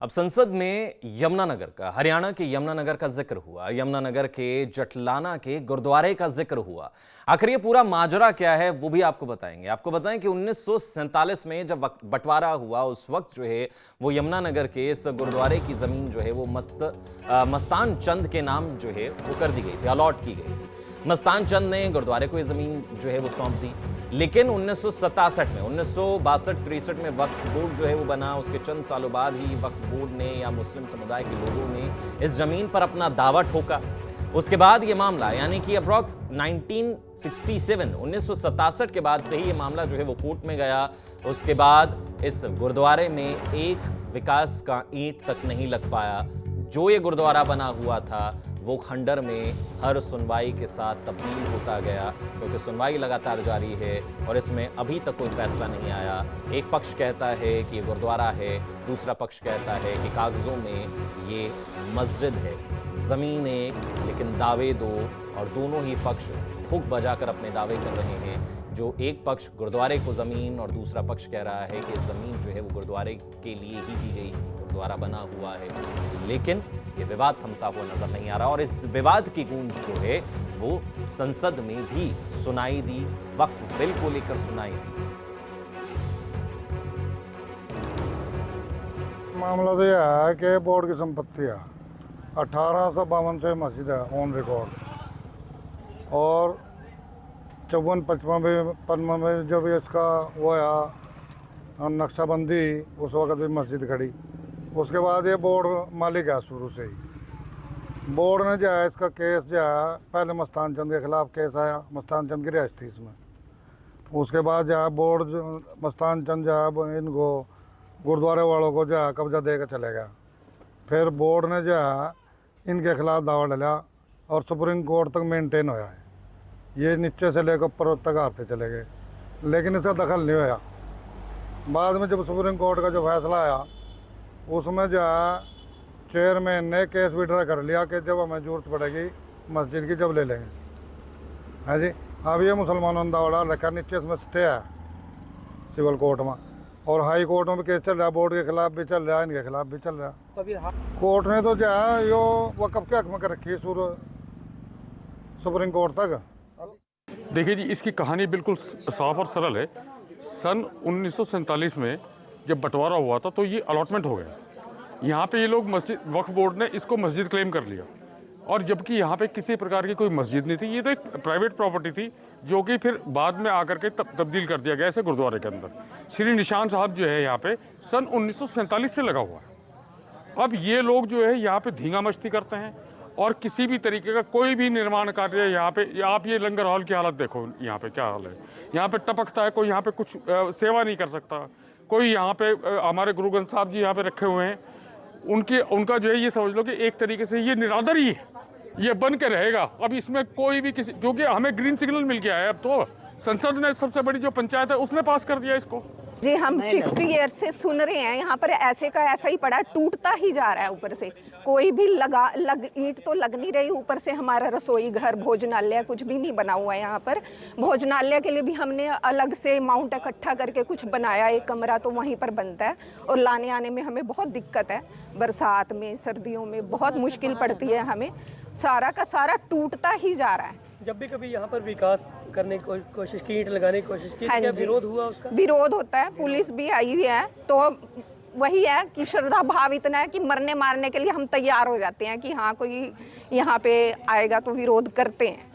अब संसद में यमुनानगर का, हरियाणा के यमुनानगर का जिक्र हुआ, यमुनानगर के जटलाना के गुरुद्वारे का जिक्र हुआ। आखिर ये पूरा माजरा क्या है वो भी आपको बताएंगे। आपको बताएं कि 1947 में जब बंटवारा हुआ उस वक्त जो है वो यमुनानगर के इस गुरुद्वारे की जमीन जो है वो मस्तान चंद के नाम जो है वो कर दी गई थी, अलॉट की गई थी। मस्तान चंद ने गुरुद्वारे को ये जमीन जो है वो सौंप दी। लेकिन 1967 में 1962-63 में वक्फ बोर्ड जो है वो बना। उसके चंद सालों बाद ही वक्फ बोर्ड ने या मुस्लिम समुदाय के लोगों ने इस जमीन पर अपना दावा ठोका। उसके बाद ये मामला यानी कि अप्रॉक्स 1967 के बाद से ही ये मामला जो है वो कोर्ट में गया। उसके बाद इस गुरुद्वारे में एक विकास का ईंट तक नहीं लग पाया। जो ये गुरुद्वारा बना हुआ था वो खंडर में हर सुनवाई के साथ तब्दील होता गया, क्योंकि सुनवाई लगातार जारी है और इसमें अभी तक कोई फैसला नहीं आया। एक पक्ष कहता है कि ये गुरुद्वारा है, दूसरा पक्ष कहता है कि कागजों में ये मस्जिद है। ज़मीन एक, लेकिन दावे दो, और दोनों ही पक्ष ठोक बजाकर अपने दावे कर रहे हैं। जो एक पक्ष गुरुद्वारे को ज़मीन और दूसरा पक्ष कह रहा है कि ज़मीन जो है वो गुरुद्वारे के लिए ही दी गई, गुरुद्वारा बना हुआ है। लेकिन ये विवाद थमता हुआ नजर नहीं आ रहा और इस विवाद की गूंज जो है वो संसद में भी सुनाई दी, वक्फ बिल को लेकर सुनाई दी। मामला तो यह है कि बोर्ड की संपत्ति है। 1852 से मस्जिद है ऑन रिकॉर्ड, और 54-55 में जब इसका वो है नक्शाबंदी, उस वक्त भी मस्जिद खड़ी। उसके बाद ये बोर्ड मालिक है शुरू से ही। बोर्ड ने जो है इसका केस जो है, पहले मस्तान चंद के खिलाफ केस आया, मस्तान चंद की रिहायश थी इसमें। उसके बाद जो है बोर्ड मस्तान चंद जो है इनको गुरुद्वारे वालों को जो है कब्जा दे कर चले गया। फिर बोर्ड ने जो है इनके खिलाफ दावा डाला और सुप्रीम कोर्ट तक मेंटेन होया है। ये नीचे से लेकर ऊपर तक आते चले गए, लेकिन इसका दखल नहीं होया। बाद में जब सुप्रीम कोर्ट का जो फैसला आया उसमें जो है चेयरमैन ने केस विड्रॉ कर लिया कि जब हमें जरूरत पड़ेगी मस्जिद की जब ले लेंगे। है जी। अब ये मुसलमानों ने दावा डाल रखा, नीचे इसमें स्टे है सिविल कोर्ट में, और हाई कोर्ट में भी केस चल रहा है। बोर्ड के खिलाफ भी चल रहा है, इनके खिलाफ भी चल रहा है। कोर्ट ने तो जो है यो वक़्फ़ के हक में कर रखी है सुप्रीम कोर्ट तक। देखिए जी, इसकी कहानी बिल्कुल साफ और सरल है। सन 1947 में जब बंटवारा हुआ था तो ये अलॉटमेंट हो गया। यहाँ पे ये लोग मस्जिद, वक्फ बोर्ड ने इसको मस्जिद क्लेम कर लिया, और जबकि यहाँ पे किसी प्रकार की कोई मस्जिद नहीं थी। ये तो एक प्राइवेट प्रॉपर्टी थी जो कि फिर बाद में आकर के तब्दील कर दिया गया ऐसे गुरुद्वारे के अंदर। श्री निशान साहब जो है यहाँ पे सन 1947 से लगा हुआ है। अब ये लोग जो है यहाँ पे धींगा मस्ती करते हैं और किसी भी तरीके का कोई भी निर्माण कार्य यहाँ पे, आप ये लंगर हॉल की हालत देखो, यहाँ पे क्या हाल है। यहाँ पे टपकता है, कोई यहाँ पे कुछ सेवा नहीं कर सकता। कोई यहाँ पे हमारे गुरु ग्रंथ साहब जी यहाँ पे रखे हुए हैं, उनका जो है ये समझ लो कि एक तरीके से ये निरादर ही है, ये बन के रहेगा। अब इसमें कोई भी किसी, क्योंकि हमें ग्रीन सिग्नल मिल गया है। अब तो संसद ने, सबसे बड़ी जो पंचायत है उसने पास कर दिया इसको। जी, हम 60 ईयर से सुन रहे हैं, यहाँ पर ऐसे का ऐसा ही पड़ा है, टूटता ही जा रहा है। ऊपर से कोई भी ईंट तो लग नहीं रही। ऊपर से हमारा रसोई घर, भोजनालय कुछ भी नहीं बना हुआ है यहाँ पर। भोजनालय के लिए भी हमने अलग से अमाउंट इकट्ठा करके कुछ बनाया, एक कमरा तो वहीं पर बनता है, और लाने आने में हमें बहुत दिक्कत है। बरसात में, सर्दियों में बहुत मुश्किल पड़ती है हमें। सारा का सारा टूटता ही जा रहा है। जब भी कभी यहाँ पर विकास करने की कोशिश की, ईंट लगाने की कोशिश की, हाँ, क्या विरोध हुआ उसका? विरोध होता है, पुलिस भी आई हुई है। तो वही है कि श्रद्धा भाव इतना है कि मरने मारने के लिए हम तैयार हो जाते हैं कि हाँ कोई यहाँ पे आएगा तो विरोध करते हैं।